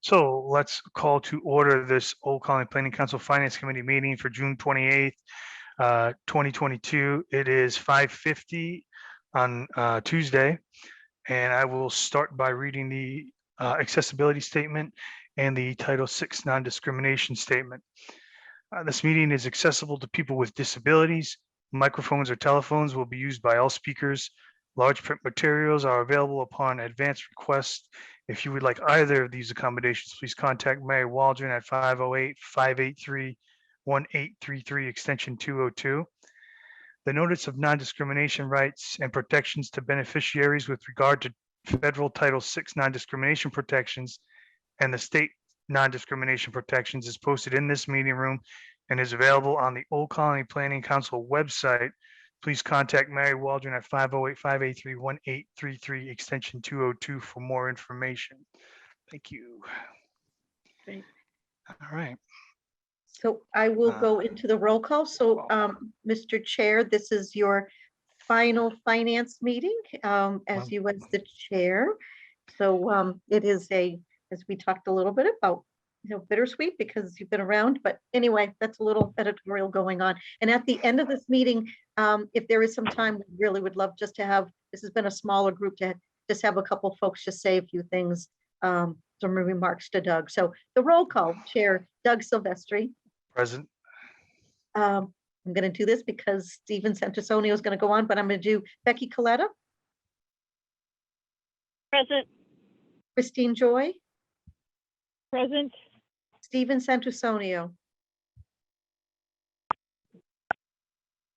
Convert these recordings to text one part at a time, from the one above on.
So let's call to order this Old Colony Planning Council Finance Committee meeting for June 28th, 2022. It is 5:50 on Tuesday, and I will start by reading the accessibility statement and the Title VI non-discrimination statement. This meeting is accessible to people with disabilities. Microphones or telephones will be used by all speakers. Large print materials are available upon advance request. If you would like either of these accommodations, please contact Mary Waldron at 508-583-1833, extension 202. The notice of non-discrimination rights and protections to beneficiaries with regard to federal Title VI non-discrimination protections and the state non-discrimination protections is posted in this meeting room and is available on the Old Colony Planning Council website. Please contact Mary Waldron at 508-583-1833, extension 202 for more information. Thank you. Great. All right. So I will go into the roll call. So, Mr. Chair, this is your final finance meeting as you as the chair. So it is as we talked a little bit about, bittersweet because you've been around, but anyway, that's a little editorial going on. And at the end of this meeting, if there is some time, we really would love just to have, this has been a smaller group, to just have a couple folks just say a few things, some remarks to Doug. So the roll call, Chair Doug Silvestri. Present. I'm going to do this because Stephen Santusonio is going to go on, but I'm going to do Becky Coletta. Present. Christine Joy. Present. Stephen Santusonio.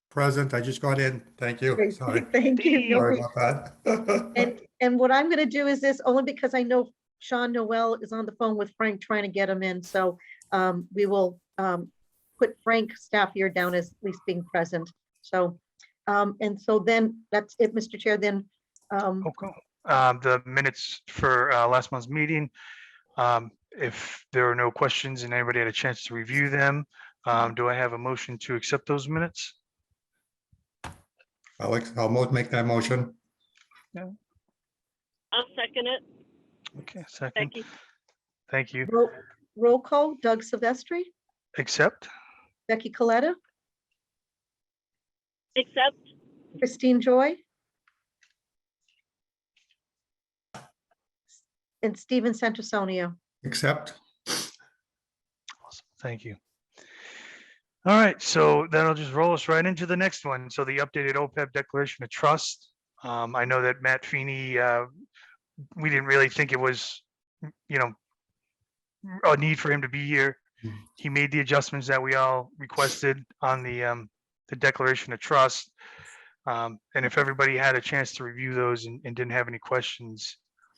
Present. I just got in. Thank you. Sorry. Thank you. Sorry about that. And what I'm going to do is this only because I know Sean Noel is on the phone with Frank trying to get him in. So we will put Frank Staffier down as at least being present. So and so then that's it, Mr. Chair. Then Okay. The minutes for last month's meeting. If there are no questions and anybody had a chance to review them, do I have a motion to accept those minutes? I'll make that motion. I'll second it. Okay, second. Thank you. Thank you. roll call, Doug Silvestri, Accept. Becky Coletta, Accept. Christine Joy, and Stephen Santusonio. Accept. Awesome. Thank you. All right, so that'll just roll us right into the next one. So the updated OPEB Declaration of Trust. I know that Matt Feeney, we didn't really think it was, a need for him to be here. He made the adjustments that we all requested on the Declaration of Trust. And if everybody had a chance to review those and didn't have any questions.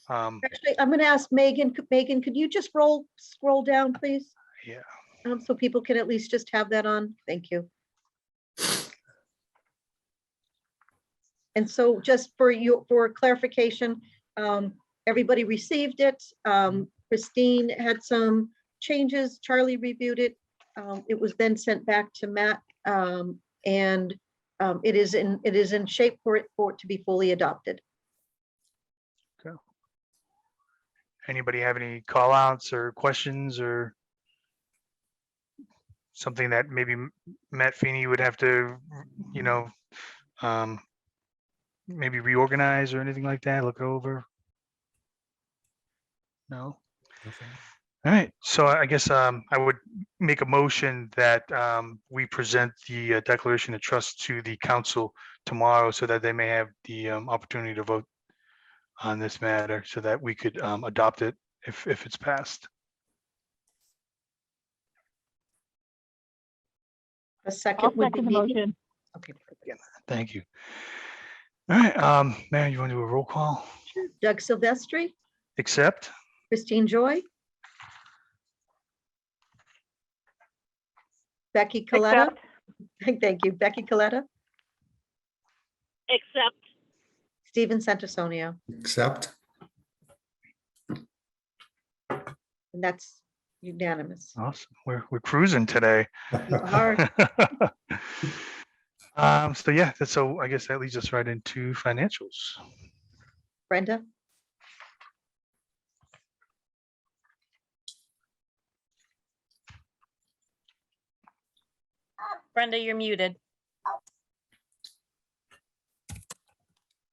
Actually, I'm going to ask Megan. Megan, could you just scroll down, please? Yeah. So people can at least just have that on. Thank you. And so just for clarification, everybody received it. Christine had some changes. Charlie reviewed it. It was then sent back to Matt, and it is in shape for it to be fully adopted. Okay. Anybody have any call outs or questions or something that maybe Matt Feeney would have to, maybe reorganize or anything like that, look over? No? All right, so I guess I would make a motion that we present the Declaration of Trust to the council tomorrow so that they may have the opportunity to vote on this matter so that we could adopt it if it's passed. A second I'll would be second the Megan. motion. Okay. Thank you. All right, Mary, you want to do a roll call? Sure. Doug Silvestri, Accept. Christine Joy, Becky Coletta. Accept. Thank you. Becky Coletta, Accept. Stephen Santusonio, Accept. and that's unanimous. Awesome. We're cruising today. You are. So yeah, so I guess that leads us right into financials. Brenda. Brenda, you're muted.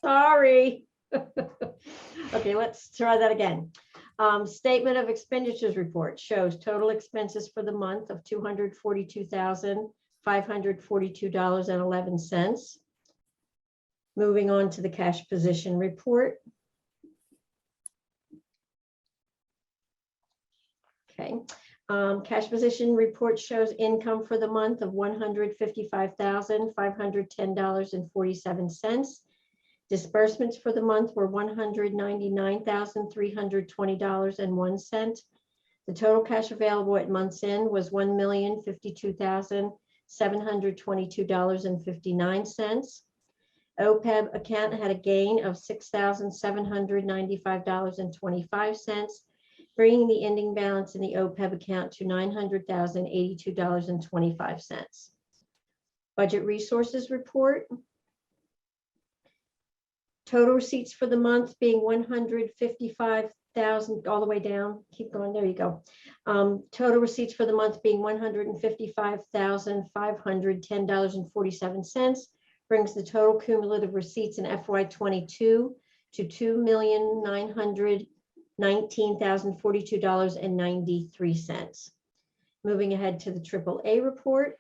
Sorry. Okay, let's try that again. Statement of expenditures report shows total expenses for the month of $242,542.11. Moving on to the cash position report. Okay, cash position report shows income for the month of $155,510.47. Disbursements for the month were $199,320.01. The total cash available at month's end was $1,052,722.59. OPEB account had a gain of $6,795.25, bringing the ending balance in the OPEB account to $900,082.25. Budget resources report. Total receipts for the month being $155,000, all the way down, keep going, there you go. Total receipts for the month being $155,510.47, brings the total cumulative receipts in FY22 to $2,919,042.93. Moving ahead to the AAA report.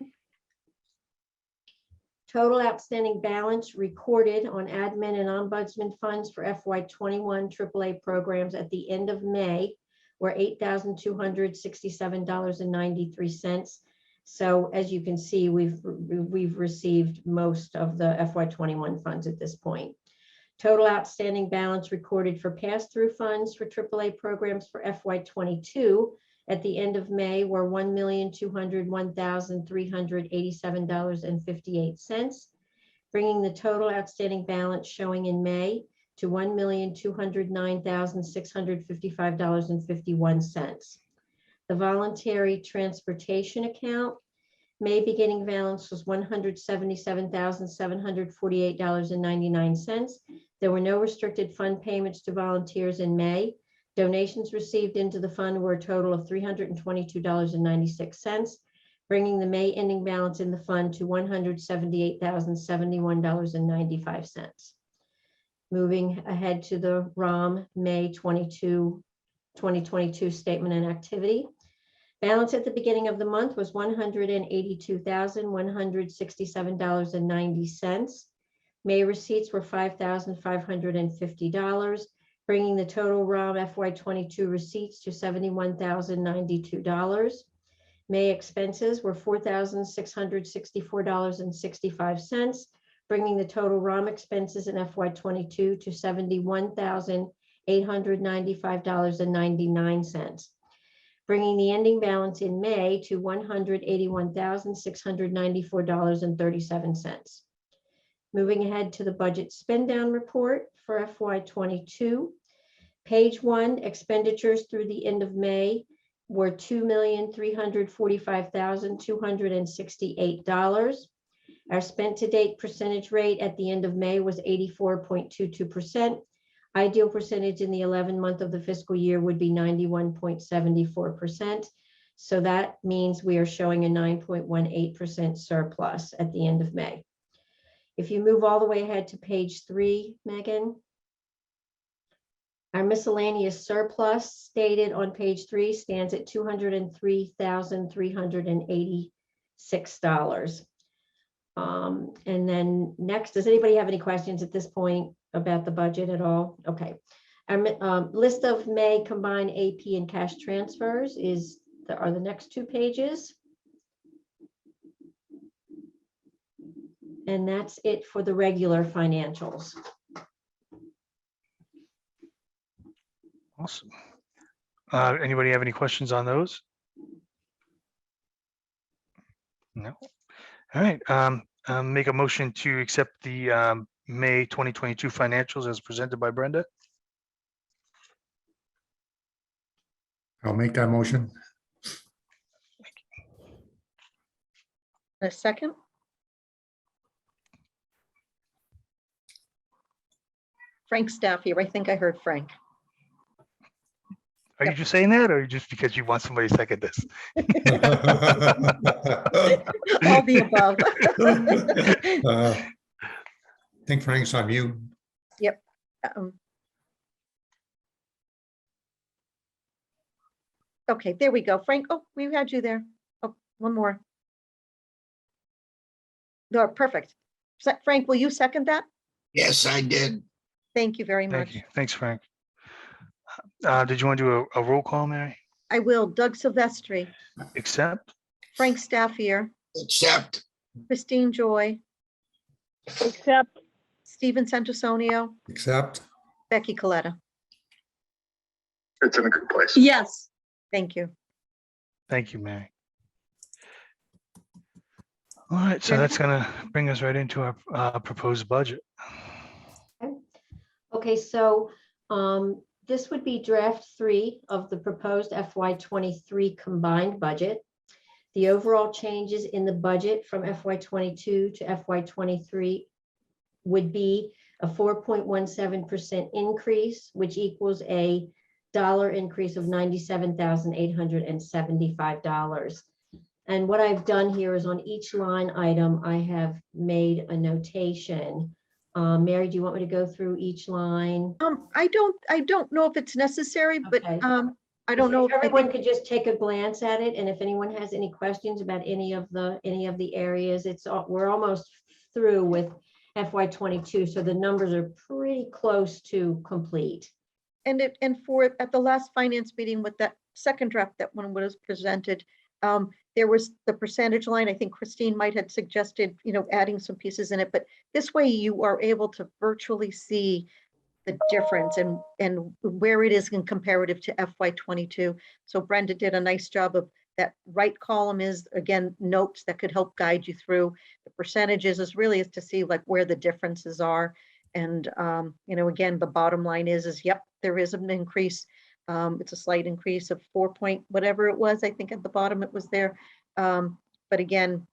Total outstanding balance recorded on admin and ombudsman funds for FY21 AAA programs at the end of May were $8,267.93. So as you can see, we've received most of the FY21 funds at this point. Total outstanding balance recorded for pass-through funds for AAA programs for FY22 at the end of May were $1,201,387.58, bringing the total outstanding balance showing in May to $1,209,655.51. The voluntary transportation account, May beginning balance was $177,748.99. There were no restricted fund payments to volunteers in May. Donations received into the fund were a total of $322.96, bringing the May ending balance in the fund to $178,071.95. Moving ahead to the ROM May 2022 statement and activity. Balance at the beginning of the month was $182,167.90. May receipts were $5,550, bringing the total ROM FY22 receipts to $71,092. May expenses were $4,664.65, bringing the total ROM expenses in FY22 to $71,895.99, bringing the ending balance in May to $181,694.37. Moving ahead to the budget spend down report for FY22. Page 1, expenditures through the end of May were $2,345,268. Our spent to date percentage rate at the end of May was 84.22%. Ideal percentage in the 11th month of the fiscal year would be 91.74%. So that means we are showing a 9.18% surplus at the end of May. If you move all the way ahead to page 3, Megan. Our miscellaneous surplus stated on page 3 stands at $203,386. And then next, does anybody have any questions at this point about the budget at all? Okay. Our list of May combined AP and cash transfers are the next 2 pages. And that's it for the regular financials. Awesome. Anybody have any questions on those? No. All right. Make a motion to accept the May 2022 financials as presented by Brenda. I'll make that motion. A second? Frank Staff here. I think I heard Frank. Are you just saying that, or just because you want somebody to second this? All the above. I think Frank's on mute. Um, Okay, there we go. Frank, oh, we had you there. Oh, one more. No, perfect. Frank, will you second that? Yes, I did. Thank you very Thank much. you. Thanks, Frank. Did you want to do a roll call, Mary? I will. Doug Silvestri, Accept? Frank Staffier, Accept. Christine Joy, Accept. Stephen Santusonio, Accept. Becky Coletta. It's in a good place. Yes. Thank you. Thank you, Mary. All right, so Brenda? that's gonna bring us right into our proposed budget. Okay, so this would be draft 3 of the proposed FY23 combined budget. The overall changes in the budget from FY22 to FY23 would be a 4.17% increase, which equals a dollar increase of $97,875. And what I've done here is on each line item, I have made a notation. Mary, do you want me to go through each line? I don't know if it's necessary, but Okay. I don't know. If everyone could just take a glance at it, and if anyone has any questions about any of the areas, we're almost through with FY22, so the numbers are pretty close to complete. And at the last finance meeting with that second draft, that one was presented, there was the percentage line. I think Christine might have suggested, adding some pieces in it, but this way you are able to virtually see the difference and where it is in comparative to FY22. So Brenda did a nice job of that. Right column is, again, notes that could help guide you through. The percentages is to see like where the differences are. And, again, the bottom line is, yep, there is an increase. It's a slight increase of 4 point whatever it was. I think at the bottom it was there. But again,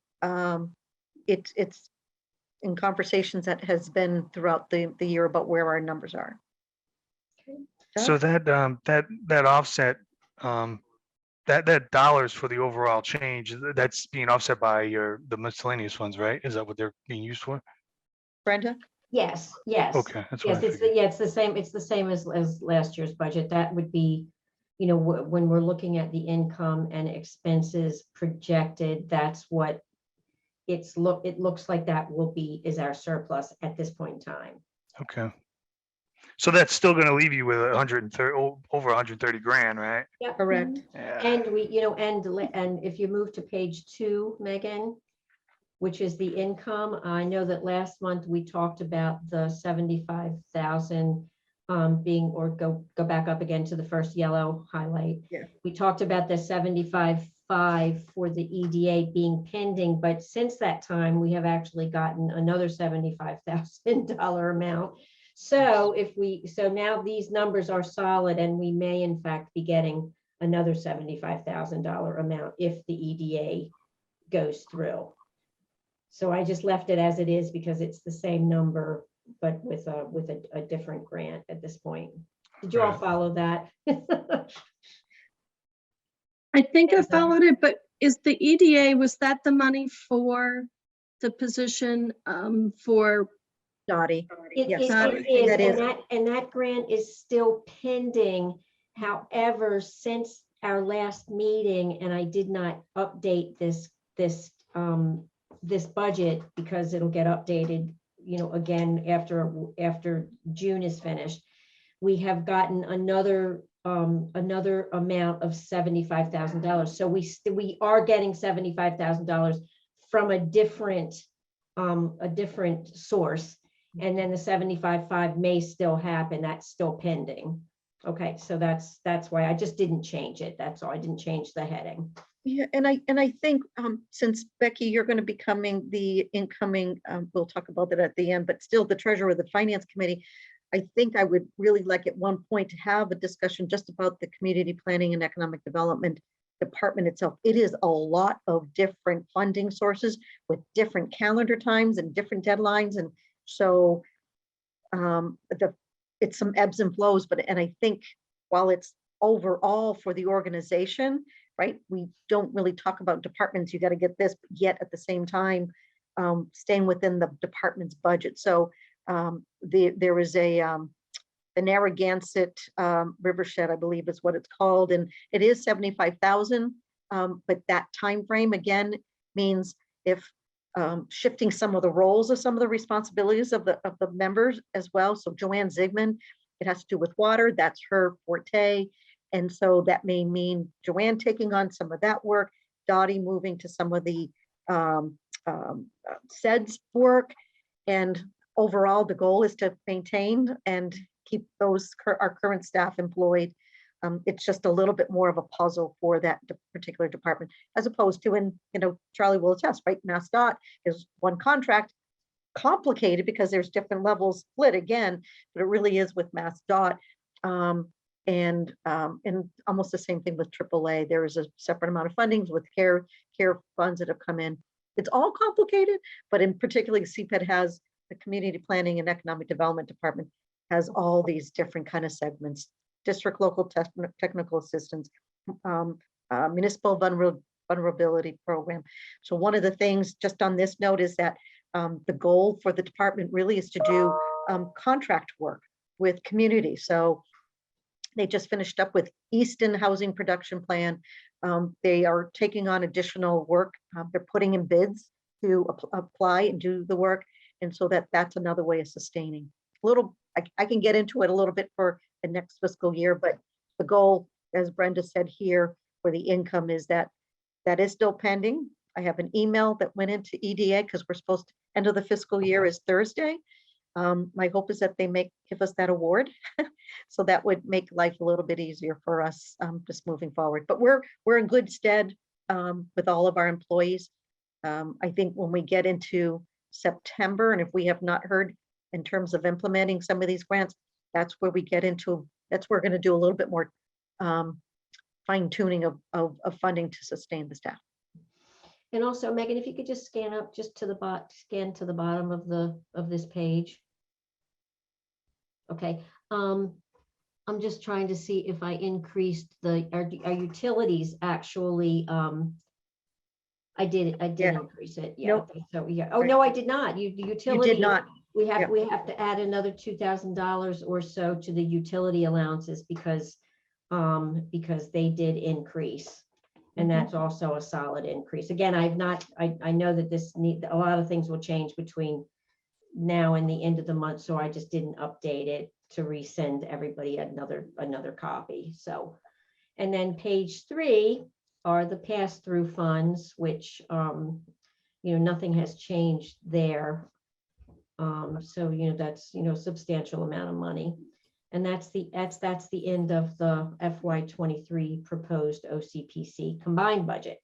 it's in conversations that has been throughout the year about where our numbers are. So that offset, that dollars for the overall change, that's being offset by the miscellaneous funds, right? Is that what they're being used for? Brenda? Yes, yes. Okay, that's Yes, what I it's figured. it's the same. It's the same as last year's budget. That would be, when we're looking at the income and expenses projected, that's what it looks like that is our surplus at this point in time. Okay. So that's still gonna leave you with 130, over 130 grand, right? Yeah. Correct. Yeah. And and if you move to page 2, Megan, which is the income, I know that last month we talked about the 75,000 being, or go back up again to the first yellow highlight. Yeah. We talked about the 75.5 for the EDA being pending, but since that time, we have actually gotten another $75,000 amount. So so now these numbers are solid, and we may in fact be getting another $75,000 amount if the EDA goes through. So I just left it as it is because it's the same number, but with a different grant at this point. Did you all Right. follow that? I think I Yes, followed it, but is the EDA, was that the money for the position for, Dottie. It Yes, is, that is. and that grant is still pending. However, since our last meeting, and I did not update this budget because it'll get updated, again after June is finished. We have gotten another amount of $75,000. So we are getting $75,000 from a different source. And then the 75.5 may still happen. That's still pending. Okay, so that's why I just didn't change it. That's all. I didn't change the heading. Yeah, and I think since Becky, you're going to be becoming the incoming, we'll talk about that at the end, but still the treasurer of the finance committee, I think I would really like at one point to have a discussion just about the community planning and economic development department itself. It is a lot of different funding sources with different calendar times and different deadlines, and so it's some ebbs and flows. But I think while it's overall for the organization, right? We don't really talk about departments, you got to get this, yet at the same time, staying within the department's budget. So there is the Narragansett Rivershed, I believe is what it's called, and it is 75,000. But that time frame again means if shifting some of the roles of some of the responsibilities of the members as well. So Joanne Zigman, it has to do with water, that's her forte. And so that may mean Joanne taking on some of that work, Dottie moving to some of the SEDS work. And overall, the goal is to maintain and keep those our current staff employed. It's just a little bit more of a puzzle for that particular department, as opposed to, and Charlie will attest, right? MassDOT is one contract, complicated because there's different levels split again, but it really is with MassDOT. And almost the same thing with AAA. There is a separate amount of fundings with care funds that have come in. It's all complicated, but in particularly CPED has the Community Planning and Economic Development Department has all these different kind of segments, district local technical assistance, municipal vulnerability program. So one of the things just on this note is that the goal for the department really is to do contract work with community. So they just finished up with Easton Housing Production Plan. They are taking on additional work. They're putting in bids to apply and do the work. And so that's another way of sustaining. I can get into it a little bit for the next fiscal year, but the goal, as Brenda said here, for the income is that is still pending. I have an email that went into EDA because we're supposed to end of the fiscal year is Thursday. My hope is that they give us that award. So that would make life a little bit easier for us just moving forward. But we're in good stead with all of our employees. I think when we get into September, and if we have not heard in terms of implementing some of these grants, that's where we get into, that's where we're going to do a little bit more fine tuning of funding to sustain the staff. And also, Megan, if you could just scan up just to the scan to the bottom of this page. Okay. I'm just trying to see if I increased our utilities actually. I did increase it. Yeah. Nope. Okay, so yeah. Oh, no, I did not. The utility. You did not. We have to add another $2,000 or so to the utility allowances because they did increase. And that's also a solid increase. Again, I know that a lot of things will change between now and the end of the month. So I just didn't update it to resend everybody another copy. So, and then page 3 are the pass-through funds, which, nothing has changed there. So, that's, a substantial amount of money. And that's the end of the FY23 proposed OCPC combined budget.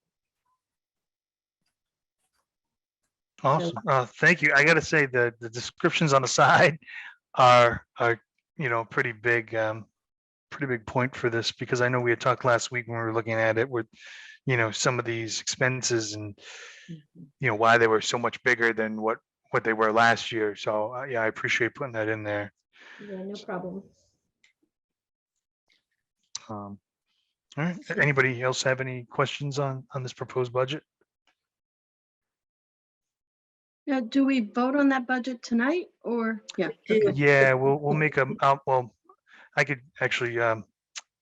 Awesome. Thank you. I got to say the descriptions on the side are pretty big point for this, because I know we had talked last week when we were looking at it with some of these expenses and why they were so much bigger than what they were last year. So yeah, I appreciate putting that in there. Yeah, no problem. All right. Anybody else have any questions on this proposed budget? Yeah, do we vote on that budget tonight or? Yeah. Yeah, we'll make well, I could actually,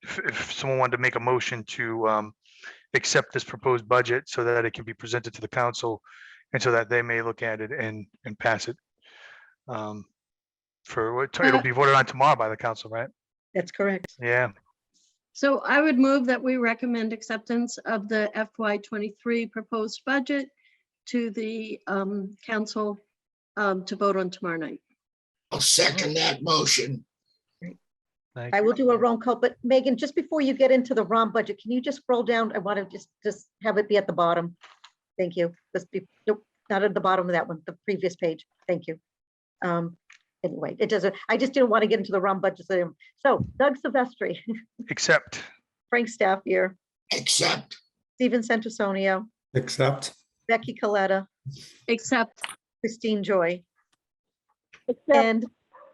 if someone wanted to make a motion to accept this proposed budget so that it can be presented to the council and so that they may look at it and pass it. It'll be voted on tomorrow by the council, right? That's correct. Yeah. So I would move that we recommend acceptance of the FY23 proposed budget to the council to vote on tomorrow night. I'll second that motion. Thank I you. will do a roll call, but Megan, just before you get into the ROM budget, can you just scroll down? I want to just have it be at the bottom. Thank you. Nope, not at the bottom of that one, the previous page. Thank you. Anyway, it doesn't, I just didn't want to get into the ROM budget. So Doug Silvestri, Accept. Frank Staffier, Accept. Stephen Santasonio, Accept. Becky Coletta, Except, Christine Joy, Except,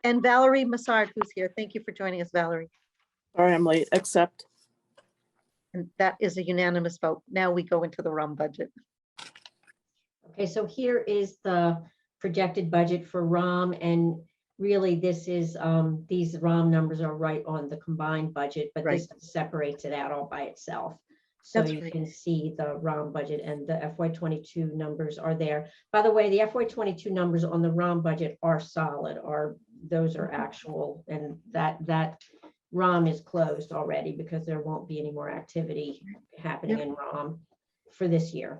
and Valerie Massard, who's here. Thank you for joining us, Valerie. sorry, I'm late. Except, And that is a unanimous vote. Now we go into the RUM budget. Okay, so here is the projected budget for ROM, and really this is, these ROM numbers are right on the combined budget, but this separates it out all by itself. So That's you right. can see the ROM budget and the FY22 numbers are there. By the way, the FY22 numbers on the ROM budget are solid, those are actual, and that ROM is closed already because there won't be any more activity happening in ROM for this year.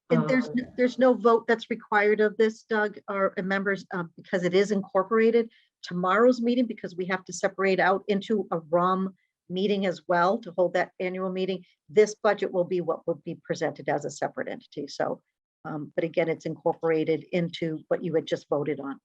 And there's no vote that's required of this, Doug, or members, because it is incorporated. Tomorrow's meeting, because we have to separate out into a RUM meeting as well to hold that annual meeting. This budget will be what would be presented as a separate entity. So, but again, it's incorporated into what you had just voted on.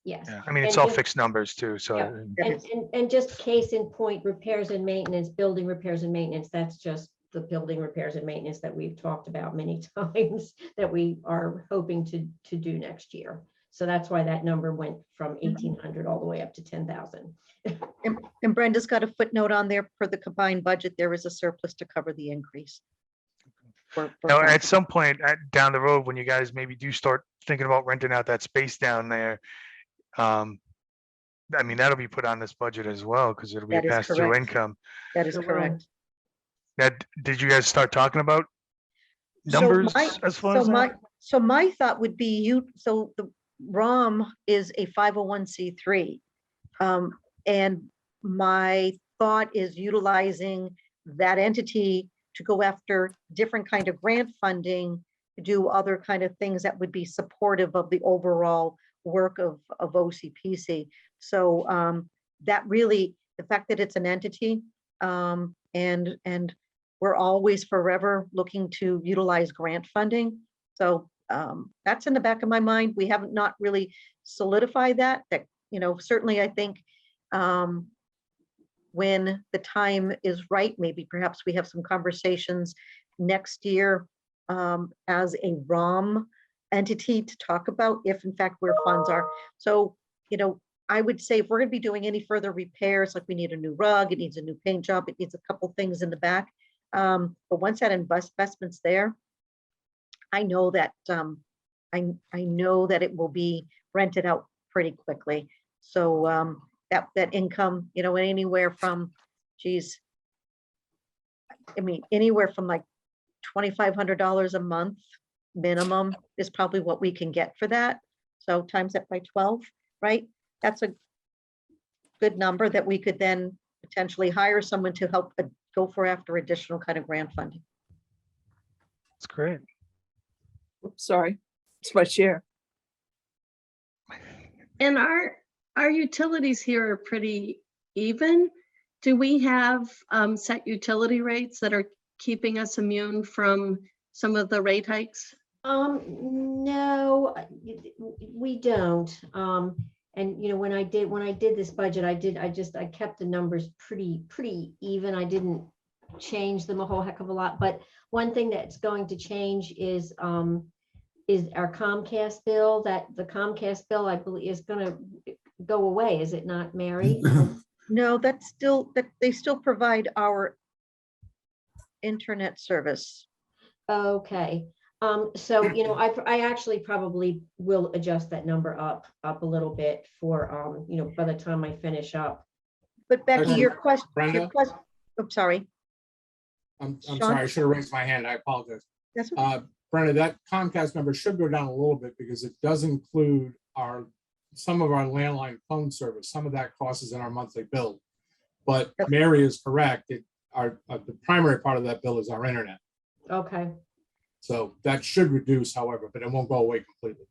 Yes. Yeah, I mean, it's And all just- fixed numbers too, so. Yeah. And just case in point, repairs and maintenance, building repairs and maintenance, that's just the building repairs and maintenance that we've talked about many times that we are hoping to do next year. So that's why that number went from 1,800 all the way up to 10,000. And Brenda's got a footnote on there for the combined budget. There is a surplus to cover the increase. For Now, funds. at some point down the road, when you guys maybe do start thinking about renting out that space down there, I mean, that'll be put on this budget as well, because it'll be a That is pass-through correct. income. That is So, correct. Now, did you guys start talking about So numbers my- as far as that? So my thought would be so the ROM is a 501c3. And my thought is utilizing that entity to go after different kind of grant funding, to do other kind of things that would be supportive of the overall work of OCPC. So that really, the fact that it's an entity, and we're always forever looking to utilize grant funding. So that's in the back of my mind. We haven't not really solidified that, certainly I think when the time is right, maybe perhaps we have some conversations next year as a ROM entity to talk about if in fact where funds are. So, I would say if we're going to be doing any further repairs, like we need a new rug, it needs a new paint job, it needs a couple things in the back. But once that investment's there, I know that I know that it will be rented out pretty quickly. So that income, anywhere from, anywhere from like $2,500 a month minimum is probably what we can get for that. So times that by 12, right? That's a good number that we could then potentially hire someone to help go for after additional kind of grant funding. That's great. Oops, sorry, it's my chair. And our utilities here are pretty even. Do we have set utility rates that are keeping us immune from some of the rate hikes? No, we don't. And when I did this budget, I kept the numbers pretty even. I didn't change them a whole heck of a lot. But one thing that's going to change is our Comcast bill. That the Comcast bill, I believe, is going to go away. Is it not, Mary? No, that's still, that they still provide our internet service. Okay. So, I actually probably will adjust that number up a little bit for, by the time I finish up. But Becky, Actually, your question, Brenda? I'm sorry. I'm Sean? sorry, I should have raised my hand. I apologize. That's okay. Brenda, that Comcast number should go down a little bit because it does include some of our landline phone service. Some of that cost is in our monthly bill. But Yep. Mary is correct. The primary part of that bill is our internet. Okay. So that should reduce, however, but it won't go away completely.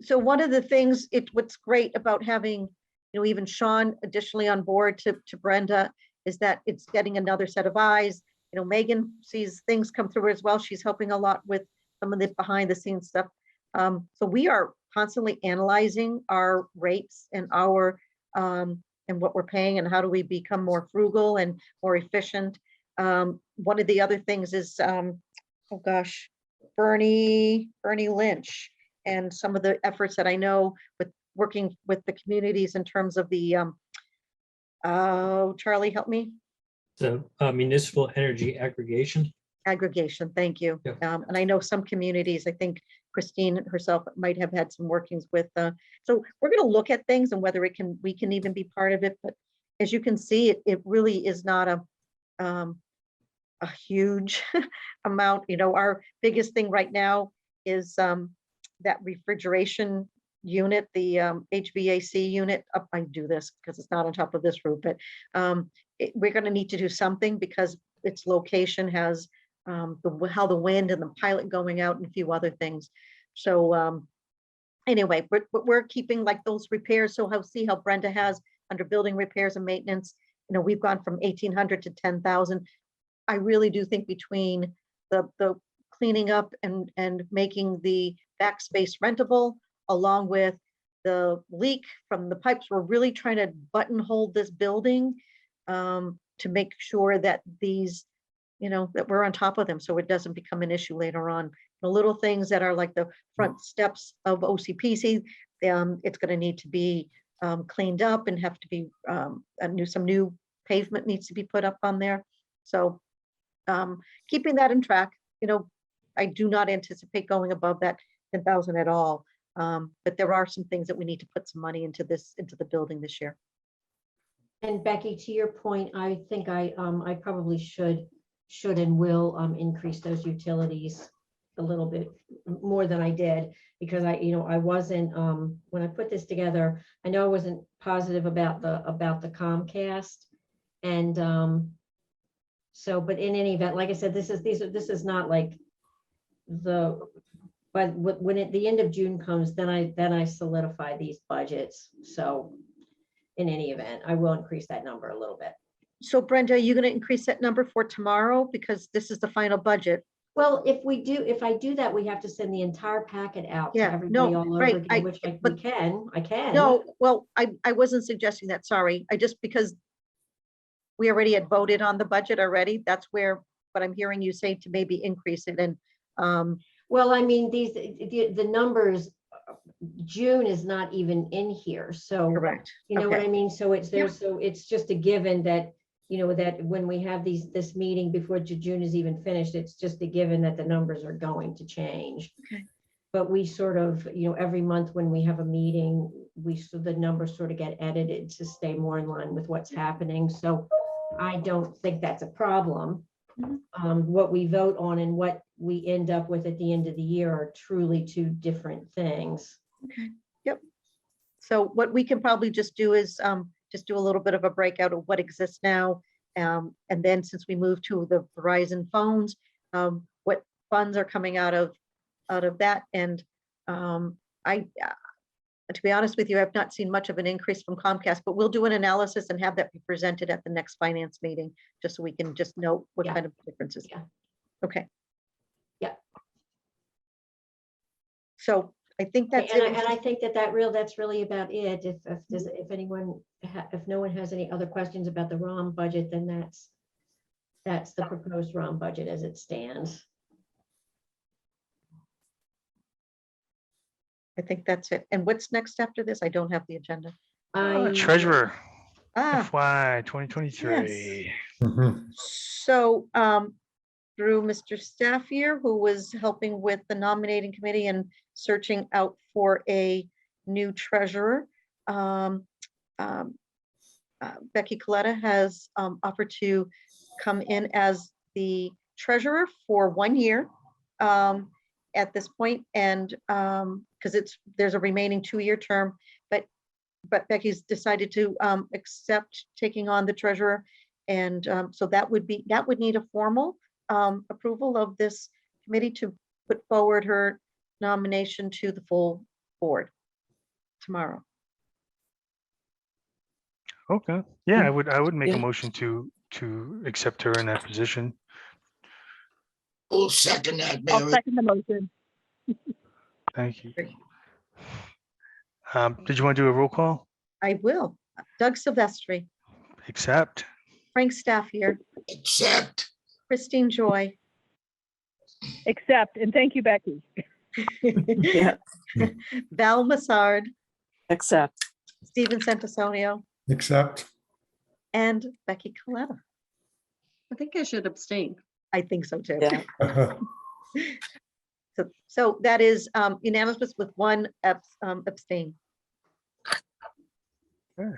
So one of the things, what's great about having, even Sean additionally on board to Brenda, is that it's getting another set of eyes. Megan sees things come through as well. She's helping a lot with some of the behind the scenes stuff. So we are constantly analyzing our rates and and what we're paying and how do we become more frugal and more efficient. One of the other things is, oh gosh, Bernie Lynch and some of the efforts that I know with working with the communities in terms of the, Charlie, help me. The municipal energy aggregation. Aggregation, thank you. Yeah. And I know some communities, I think Christine herself might have had some workings with, so we're gonna look at things and whether we can even be part of it, but as you can see, it really is not a huge amount. You know, our biggest thing right now is that refrigeration unit, the HVAC unit. I do this because it's not on top of this roof, but we're gonna need to do something because its location has how the wind and the pilot going out and a few other things. So anyway, but we're keeping like those repairs. So see how Brenda has under building repairs and maintenance, you know, we've gone from 1,800 to 10,000. I really do think between the cleaning up and making the backspace rentable, along with the leak from the pipes, we're really trying to buttonhole this building to make sure that these, you know, that we're on top of them so it doesn't become an issue later on. The little things that are like the front steps of OCPC, it's going to need to be cleaned up and have to be some new pavement needs to be put up on there. So keeping that in track, you know, I do not anticipate going above that 10,000 at all. But there are some things that we need to put some money into the building this year. And Becky, to your point, I think I probably should and will increase those utilities a little bit more than I did, because I wasn't, when I put this together, I know I wasn't positive about the Comcast. And so, but in any event, like I said, this is not like but when the end of June comes, then I solidify these budgets. So in any event, I will increase that number a little bit. So Brenda, are you going to increase that number for tomorrow? Because this is the final budget. Well, if I do that, we have to send the entire packet out to Yeah, everybody no, all over right, again, which I can. No, well, I wasn't suggesting that, sorry. I just, because we already had voted on the budget already, that's where, what I'm hearing you say to maybe increase it. And well, I mean, the numbers, June is not even in here, so. correct. You know what Okay. I mean? So it's there, Yeah. so it's just a given that, you know, that when we have this meeting before June is even finished, it's just a given that the numbers are going to change. Okay. But we sort of, you know, every month when we have a meeting, the numbers sort of get edited to stay more in line with what's happening. So I don't think that's a problem. Mhm. What we vote on and what we end up with at the end of the year are truly two different things. Okay. Yep. So what we can probably just do is just do a little bit of a breakout of what exists now. And then since we moved to the Verizon phones, what funds are coming out of that. And to be honest with you, I've not seen much of an increase from Comcast, but we'll do an analysis and have that be presented at the next finance meeting, just so we can just know what Yeah. kind of differences. Yeah. Okay. Yeah. So I think that's And it. I think that's really about it. If no one has any other questions about the ROM budget, then that's the proposed ROM budget as it stands. I think that's it. And what's next after this? I don't have the agenda. Treasurer, Ah, FY 2023. Mhm. so through Mr. Staffier, who was helping with the nominating committee and searching out for a new treasurer, Becky Coletta has offered to come in as the treasurer for 1 year at this point, and because there's a remaining 2-year term, but Becky's decided to accept taking on the treasurer, and so that would need a formal approval of this committee to put forward her nomination to the full board tomorrow. Okay, yeah, I would make Yeah. a motion to accept her in that position. I'll second that, I'll Mary. second the motion. Thank you. Great. Did you want to do a roll call? I will. Doug Silvestri, Accept. Frank Staffier, Accept. Christine Joy, Accept, and thank you, Becky. Yeah. Val Massard, Accept. Stephen Santasonio, Accept. and Becky Coletta. I think I should abstain. I think so too. Yeah. So that is unanimous with one abstain. Okay.